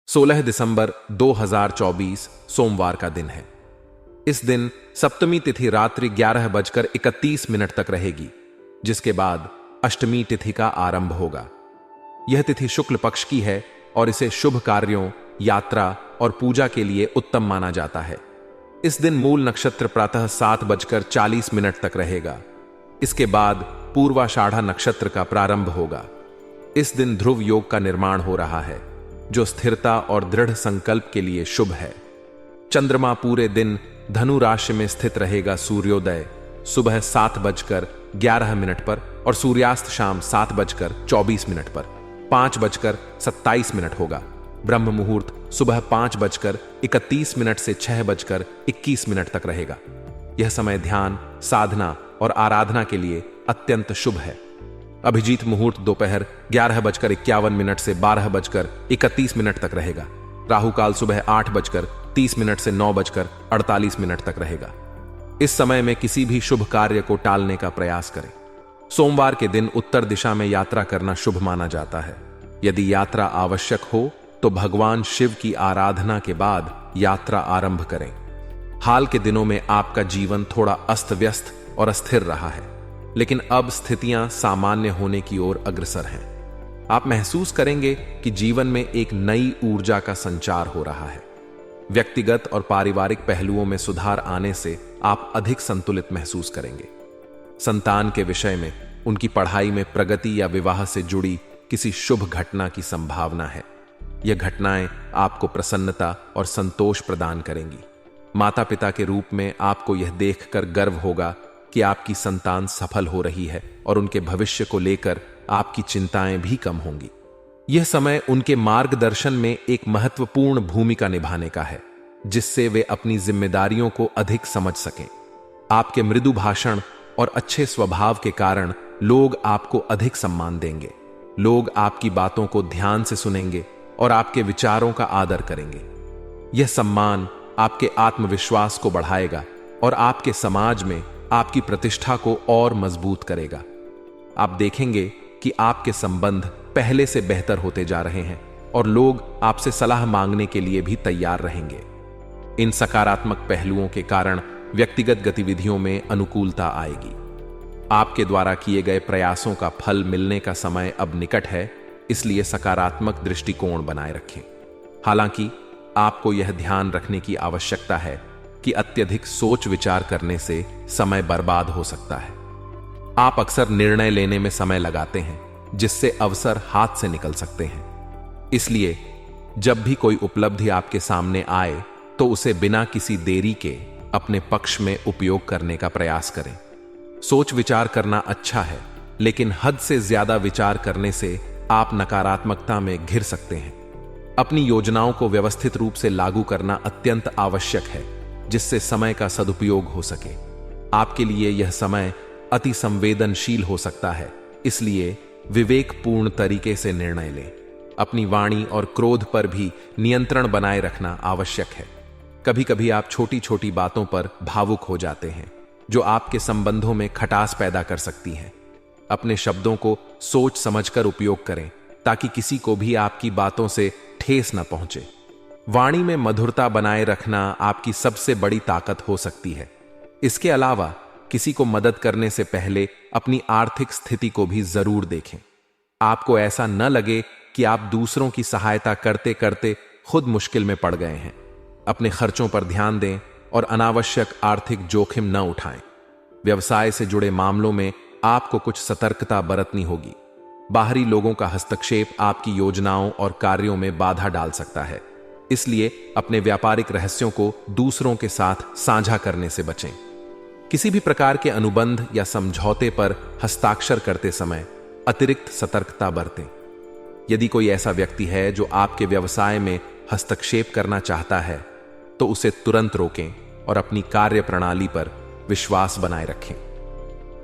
16 दिसंबर 2024 सोमवार का दिन है। इस दिन सप्तमी तिथि रात्रि 11:31 तक रहेगी, जिसके बाद अष्टमी तिथि का आरंभ होगा। यह तिथि शुक्ल पक्ष की है और इसे शुभ कार्यों, यात्रा और पूजा के लिए उत्तम माना जाता है। इस दिन मूल नक्षत्र प्रातः 7:40 तक रहेगा। इसके बाद पूर्वाषाढ़ा नक्षत्र का प्रारंभ होगा। इस दिन ध्रुव योग का निर्माण हो रहा है, जो स्थिरता और दृढ़ संकल्प के लिए शुभ है। चंद्रमा पूरे दिन धनु राशि में स्थित रहेगा। सूर्योदय सुबह 7:11 पर और सूर्यास्त शाम 7:24 पर 5:27 होगा। ब्रह्म मुहूर्त सुबह 5:31 से 6:21 तक रहेगा। यह समय ध्यान, साधना और आराधना के लिए अत्यंत शुभ है। अभिजीत मुहूर्त दोपहर 11:51 से 12:31 तक रहेगा। राहु काल सुबह 8:30 से 9:48 तक रहेगा। इस समय में किसी भी शुभ कार्य को टालने का प्रयास करें। सोमवार के दिन उत्तर दिशा में यात्रा करना शुभ माना जाता है। यदि यात्रा आवश्यक हो तो भगवान शिव की आराधना के बाद यात्रा आरंभ करें। हाल के दिनों में आपका जीवन थोड़ा अस्त व्यस्त और अस्थिर रहा है, लेकिन अब स्थितियां सामान्य होने की ओर अग्रसर हैं। आप महसूस करेंगे कि जीवन में एक नई ऊर्जा का संचार हो रहा है। व्यक्तिगत और पारिवारिक पहलुओं में सुधार आने से आप अधिक संतुलित महसूस करेंगे। संतान के विषय में, उनकी पढ़ाई में प्रगति या विवाह से जुड़ी किसी शुभ घटना की संभावना है। यह घटनाएं आपको प्रसन्नता और संतोष प्रदान करेंगी। माता पिता के रूप में आपको यह देखकर गर्व होगा कि आपकी संतान सफल हो रही है और उनके भविष्य को लेकर आपकी चिंताएं भी कम होंगी। यह समय उनके मार्गदर्शन में एक महत्वपूर्ण भूमिका निभाने का है, जिससे वे अपनी जिम्मेदारियों को अधिक समझ सकें। आपके मृदु भाषण और अच्छे स्वभाव के कारण लोग आपको अधिक सम्मान देंगे। लोग आपकी बातों को ध्यान से सुनेंगे और आपके विचारों का आदर करेंगे। यह सम्मान आपके आत्मविश्वास को बढ़ाएगा और आपके समाज में आपकी प्रतिष्ठा को और मजबूत करेगा। आप देखेंगे कि आपके संबंध पहले से बेहतर होते जा रहे हैं और लोग आपसे सलाह मांगने के लिए भी तैयार रहेंगे। इन सकारात्मक पहलुओं के कारण व्यक्तिगत गतिविधियों में अनुकूलता आएगी। आपके द्वारा किए गए प्रयासों का फल मिलने का समय अब निकट है, इसलिए सकारात्मक दृष्टिकोण बनाए रखें। हालांकि आपको यह ध्यान रखने की आवश्यकता है कि अत्यधिक सोच विचार करने से समय बर्बाद हो सकता है। आप अक्सर निर्णय लेने में समय लगाते हैं, जिससे अवसर हाथ से निकल सकते हैं। इसलिए जब भी कोई उपलब्धि आपके सामने आए तो उसे बिना किसी देरी के अपने पक्ष में उपयोग करने का प्रयास करें। सोच विचार करना अच्छा है, लेकिन हद से ज्यादा विचार करने से आप नकारात्मकता में घिर सकते हैं। अपनी योजनाओं को व्यवस्थित रूप से लागू करना अत्यंत आवश्यक है, जिससे समय का सदुपयोग हो सके। आपके लिए यह समय अति संवेदनशील हो सकता है, इसलिए विवेकपूर्ण तरीके से निर्णय लें। अपनी वाणी और क्रोध पर भी नियंत्रण बनाए रखना आवश्यक है। कभी कभी आप छोटी छोटी बातों पर भावुक हो जाते हैं, जो आपके संबंधों में खटास पैदा कर सकती हैं। अपने शब्दों को सोच समझकर उपयोग करें, ताकि किसी को भी आपकी बातों से ठेस न पहुंचे। वाणी में मधुरता बनाए रखना आपकी सबसे बड़ी ताकत हो सकती है। इसके अलावा किसी को मदद करने से पहले अपनी आर्थिक स्थिति को भी जरूर देखें। आपको ऐसा न लगे कि आप दूसरों की सहायता करते करते खुद मुश्किल में पड़ गए हैं। अपने खर्चों पर ध्यान दें और अनावश्यक आर्थिक जोखिम न उठाएं। व्यवसाय से जुड़े मामलों में आपको कुछ सतर्कता बरतनी होगी। बाहरी लोगों का हस्तक्षेप आपकी योजनाओं और कार्यों में बाधा डाल सकता है, इसलिए अपने व्यापारिक रहस्यों को दूसरों के साथ साझा करने से बचें। किसी भी प्रकार के अनुबंध या समझौते पर हस्ताक्षर करते समय अतिरिक्त सतर्कता बरतें। यदि कोई ऐसा व्यक्ति है जो आपके व्यवसाय में हस्तक्षेप करना चाहता है, तो उसे तुरंत रोकें और अपनी कार्य प्रणाली पर विश्वास बनाए रखें।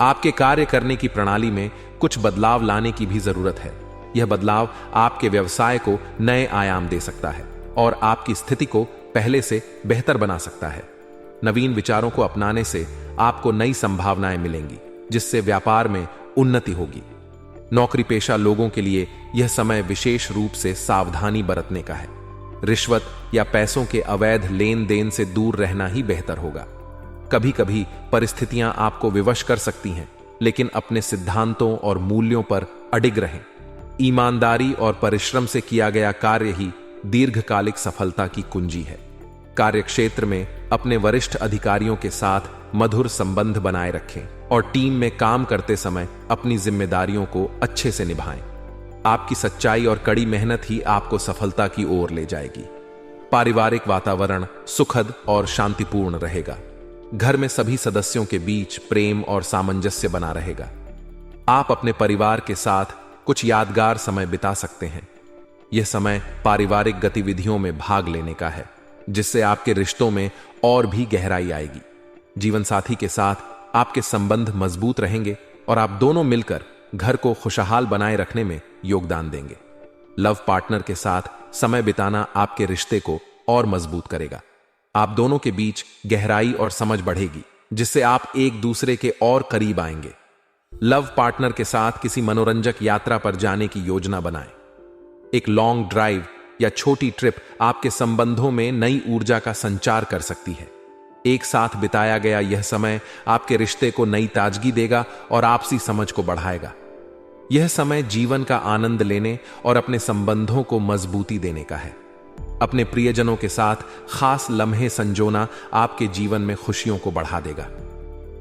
आपके कार्य करने की प्रणाली में कुछ बदलाव लाने की भी जरूरत है। यह बदलाव आपके व्यवसाय को नए आयाम दे सकता है और आपकी स्थिति को पहले से बेहतर बना सकता है। नवीन विचारों को अपनाने से आपको नई संभावनाएं मिलेंगी, जिससे व्यापार में उन्नति होगी। नौकरी पेशा लोगों के लिए यह समय विशेष रूप से सावधानी बरतने का है। रिश्वत या पैसों के अवैध लेन देन से दूर रहना ही बेहतर होगा। कभी कभी परिस्थितियां आपको विवश कर सकती हैं, लेकिन अपने सिद्धांतों और मूल्यों पर अडिग रहें। ईमानदारी और परिश्रम से किया गया कार्य ही दीर्घकालिक सफलता की कुंजी है। कार्यक्षेत्र में अपने वरिष्ठ अधिकारियों के साथ मधुर संबंध बनाए रखें और टीम में काम करते समय अपनी जिम्मेदारियों को अच्छे से निभाएं। आपकी सच्चाई और कड़ी मेहनत ही आपको सफलता की ओर ले जाएगी। पारिवारिक वातावरण सुखद और शांतिपूर्ण रहेगा। घर में सभी सदस्यों के बीच प्रेम और सामंजस्य बना रहेगा। आप अपने परिवार के साथ कुछ यादगार समय बिता सकते हैं। यह समय पारिवारिक गतिविधियों में भाग लेने का है, जिससे आपके रिश्तों में और भी गहराई आएगी। जीवन साथी के साथ आपके संबंध मजबूत रहेंगे और आप दोनों मिलकर घर को खुशहाल बनाए रखने में योगदान देंगे। लव पार्टनर के साथ समय बिताना आपके रिश्ते को और मजबूत करेगा। आप दोनों के बीच गहराई और समझ बढ़ेगी, जिससे आप एक दूसरे के और करीब आएंगे। लव पार्टनर के साथ किसी मनोरंजक यात्रा पर जाने की योजना बनाएं। एक लॉन्ग ड्राइव या छोटी ट्रिप आपके संबंधों में नई ऊर्जा का संचार कर सकती है। एक साथ बिताया गया यह समय आपके रिश्ते को नई ताजगी देगा और आपसी समझ को बढ़ाएगा। यह समय जीवन का आनंद लेने और अपने संबंधों को मजबूती देने का है। अपने प्रियजनों के साथ खास लम्हे संजोना आपके जीवन में खुशियों को बढ़ा देगा।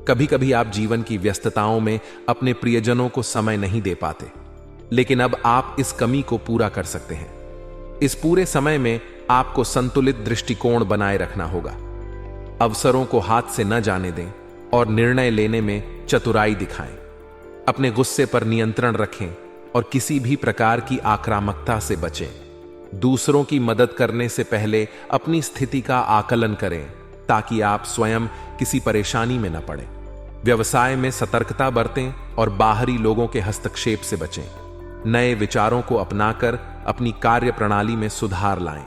कभी कभी आप जीवन की व्यस्तताओं में अपने प्रियजनों को समय नहीं दे पाते, लेकिन अब आप इस कमी को पूरा कर सकते हैं। इस पूरे समय में आपको संतुलित दृष्टिकोण बनाए रखना होगा। अवसरों को हाथ से न जाने दें और निर्णय लेने में चतुराई दिखाएं। अपने गुस्से पर नियंत्रण रखें और किसी भी प्रकार की आक्रामकता से बचें। दूसरों की मदद करने से पहले अपनी स्थिति का आकलन करें, ताकि आप स्वयं किसी परेशानी में न पड़ें। व्यवसाय में सतर्कता बरतें और बाहरी लोगों के हस्तक्षेप से बचें। नए विचारों को अपनाकर अपनी कार्य प्रणाली में सुधार लाएं।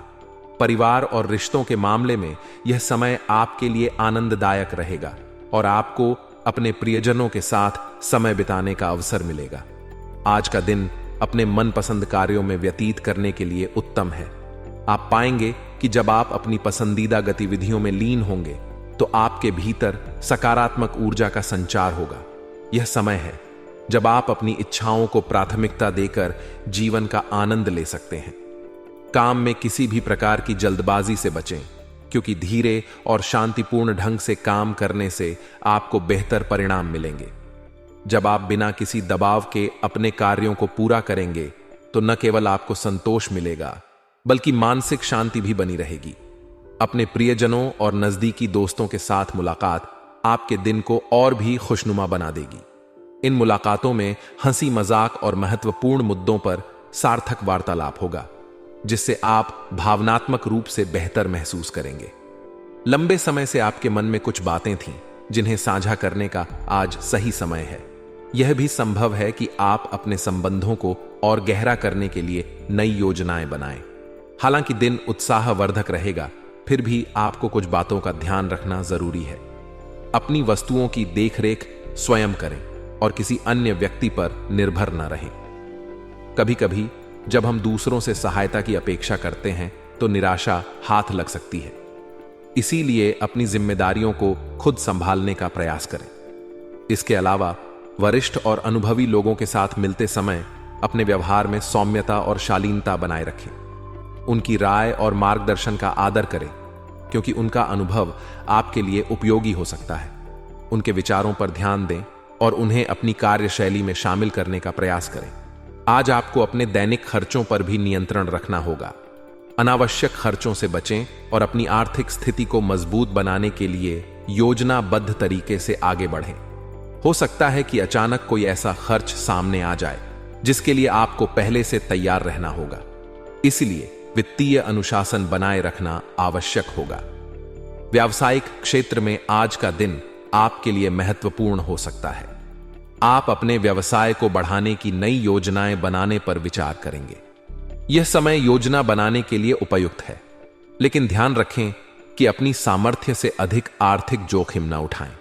परिवार और रिश्तों के मामले में यह समय आपके लिए आनंददायक रहेगा और आपको अपने प्रियजनों के साथ समय बिताने का अवसर मिलेगा। आज का दिन अपने मनपसंद कार्यों में व्यतीत करने के लिए उत्तम है। आप पाएंगे कि जब आप अपनी पसंदीदा गतिविधियों में लीन होंगे, तो आपके भीतर सकारात्मक ऊर्जा का संचार होगा। यह समय है जब आप अपनी इच्छाओं को प्राथमिकता देकर जीवन का आनंद ले सकते हैं। काम में किसी भी प्रकार की जल्दबाजी से बचें, क्योंकि धीरे और शांतिपूर्ण ढंग से काम करने से आपको बेहतर परिणाम मिलेंगे। जब आप बिना किसी दबाव के अपने कार्यों को पूरा करेंगे, तो न केवल आपको संतोष मिलेगा, बल्कि मानसिक शांति भी बनी रहेगी। अपने प्रियजनों और नजदीकी दोस्तों के साथ मुलाकात आपके दिन को और भी खुशनुमा बना देगी। इन मुलाकातों में हंसी मजाक और महत्वपूर्ण मुद्दों पर सार्थक वार्तालाप होगा, जिससे आप भावनात्मक रूप से बेहतर महसूस करेंगे। लंबे समय से आपके मन में कुछ बातें थीं, जिन्हें साझा करने का आज सही समय है। यह भी संभव है कि आप अपने संबंधों को और गहरा करने के लिए नई योजनाएं बनाएं। हालांकि दिन उत्साहवर्धक रहेगा, फिर भी आपको कुछ बातों का ध्यान रखना जरूरी है। अपनी वस्तुओं की देखरेख स्वयं करें और किसी अन्य व्यक्ति पर निर्भर न रहें। कभी कभी जब हम दूसरों से सहायता की अपेक्षा करते हैं, तो निराशा हाथ लग सकती है। इसीलिए अपनी जिम्मेदारियों को खुद संभालने का प्रयास करें। इसके अलावा वरिष्ठ और अनुभवी लोगों के साथ मिलते समय अपने व्यवहार में सौम्यता और शालीनता बनाए रखें। उनकी राय और मार्गदर्शन का आदर करें, क्योंकि उनका अनुभव आपके लिए उपयोगी हो सकता है। उनके विचारों पर ध्यान दें और उन्हें अपनी कार्यशैली में शामिल करने का प्रयास करें। आज आपको अपने दैनिक खर्चों पर भी नियंत्रण रखना होगा। अनावश्यक खर्चों से बचें और अपनी आर्थिक स्थिति को मजबूत बनाने के लिए योजनाबद्ध तरीके से आगे बढ़ें। हो सकता है कि अचानक कोई ऐसा खर्च सामने आ जाए, जिसके लिए आपको पहले से तैयार रहना होगा। इसलिए वित्तीय अनुशासन बनाए रखना आवश्यक होगा। व्यावसायिक क्षेत्र में आज का दिन आपके लिए महत्वपूर्ण हो सकता है। आप अपने व्यवसाय को बढ़ाने की नई योजनाएं बनाने पर विचार करेंगे। यह समय योजना बनाने के लिए उपयुक्त है, लेकिन ध्यान रखें कि अपनी सामर्थ्य से अधिक आर्थिक जोखिम न उठाएं।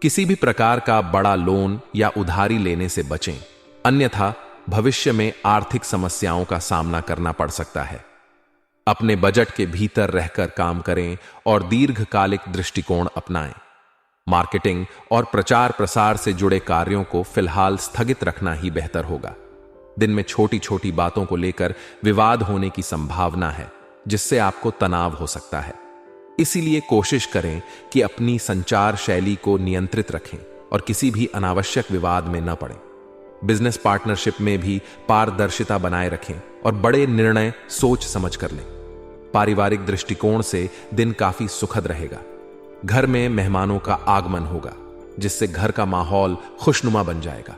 किसी भी प्रकार का बड़ा लोन या उधारी लेने से बचें, अन्यथा भविष्य में आर्थिक समस्याओं का सामना करना पड़ सकता है। अपने बजट के भीतर रहकर काम करें और दीर्घकालिक दृष्टिकोण अपनाएं। मार्केटिंग और प्रचार प्रसार से जुड़े कार्यों को फिलहाल स्थगित रखना ही बेहतर होगा। दिन में छोटी छोटी बातों को लेकर विवाद होने की संभावना है, जिससे आपको तनाव हो सकता है। इसीलिए कोशिश करें कि अपनी संचार शैली को नियंत्रित रखें और किसी भी अनावश्यक विवाद में न पड़ें। बिजनेस पार्टनरशिप में भी पारदर्शिता बनाए रखें और बड़े निर्णय सोच समझ कर लें। पारिवारिक दृष्टिकोण से दिन काफी सुखद रहेगा। घर में मेहमानों का आगमन होगा, जिससे घर का माहौल खुशनुमा बन जाएगा।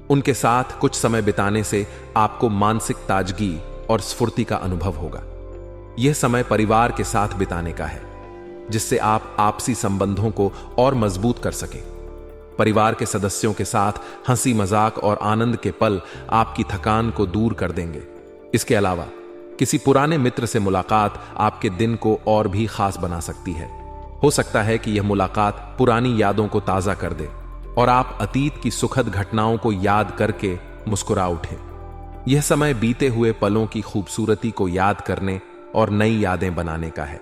उनके साथ कुछ समय बिताने से आपको मानसिक ताजगी और स्फूर्ति का अनुभव होगा। यह समय परिवार के साथ बिताने का है, जिससे आप आपसी संबंधों को और मजबूत कर सकें। परिवार के सदस्यों के साथ हंसी मजाक और आनंद के पल आपकी थकान को दूर कर देंगे। इसके अलावा किसी पुराने मित्र से मुलाकात आपके दिन को और भी खास बना सकती है। हो सकता है कि यह मुलाकात पुरानी यादों को ताजा कर दे और आप अतीत की सुखद घटनाओं को याद करके मुस्कुरा उठें। यह समय बीते हुए पलों की खूबसूरती को याद करने और नई यादें बनाने का है।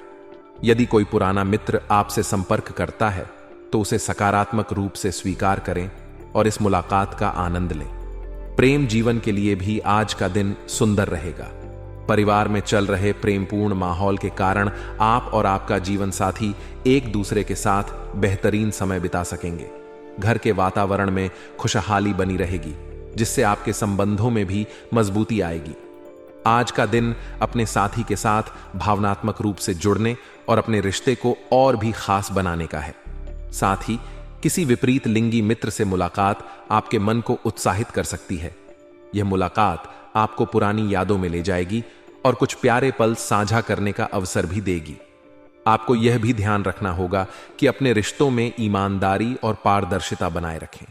यदि कोई पुराना मित्र आपसे संपर्क करता है तो उसे सकारात्मक रूप से स्वीकार करें और इस मुलाकात का आनंद लें। प्रेम जीवन के लिए भी आज का दिन सुंदर रहेगा। परिवार में चल रहे प्रेमपूर्ण माहौल के कारण आप और आपका जीवन साथी एक दूसरे के साथ बेहतरीन समय बिता सकेंगे। घर के वातावरण में खुशहाली बनी रहेगी, जिससे आपके संबंधों में भी मजबूती आएगी। आज का दिन अपने साथी के साथ भावनात्मक रूप से जुड़ने और अपने रिश्ते को और भी खास बनाने का है। साथ ही किसी विपरीत लिंगी मित्र से मुलाकात आपके मन को उत्साहित कर सकती है। यह मुलाकात आपको पुरानी यादों में ले जाएगी और कुछ प्यारे पल साझा करने का अवसर भी देगी। आपको यह भी ध्यान रखना होगा कि अपने रिश्तों में ईमानदारी और पारदर्शिता बनाए रखें।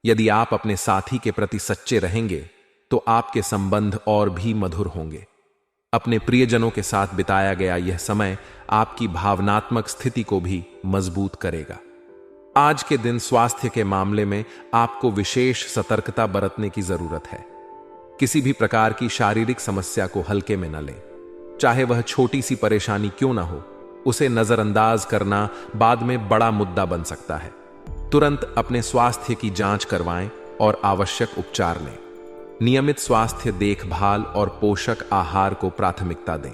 यदि आप अपने साथी के प्रति सच्चे रहेंगे तो आपके संबंध और भी मधुर होंगे। अपने प्रियजनों के साथ बिताया गया यह समय आपकी भावनात्मक स्थिति को भी मजबूत करेगा। आज के दिन स्वास्थ्य के मामले में आपको विशेष सतर्कता बरतने की जरूरत है। किसी भी प्रकार की शारीरिक समस्या को हल्के में न लें, चाहे वह छोटी सी परेशानी क्यों ना हो। उसे नजरअंदाज करना बाद में बड़ा मुद्दा बन सकता है। तुरंत अपने स्वास्थ्य की जांच करवाएं और आवश्यक उपचार लें। नियमित स्वास्थ्य देखभाल और पोषक आहार को प्राथमिकता दें।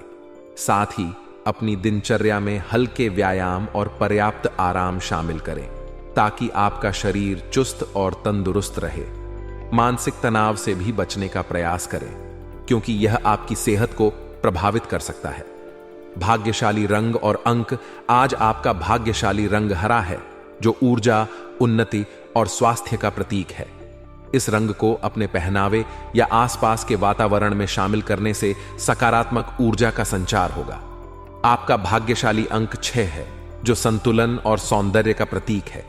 साथ ही अपनी दिनचर्या में हल्के व्यायाम और पर्याप्त आराम शामिल करें, ताकि आपका शरीर चुस्त और तंदुरुस्त रहे। मानसिक तनाव से भी बचने का प्रयास करें, क्योंकि यह आपकी सेहत को प्रभावित कर सकता है। भाग्यशाली रंग और अंक। आज आपका भाग्यशाली रंग हरा है, जो ऊर्जा, उन्नति और स्वास्थ्य का प्रतीक है। इस रंग को अपने पहनावे या आसपास के वातावरण में शामिल करने से सकारात्मक ऊर्जा का संचार होगा। आपका भाग्यशाली अंक 6 है, जो संतुलन और सौंदर्य का प्रतीक है।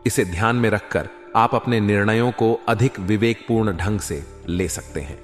इसे ध्यान में रखकर आप अपने निर्णयों को अधिक विवेकपूर्ण ढंग से ले सकते हैं।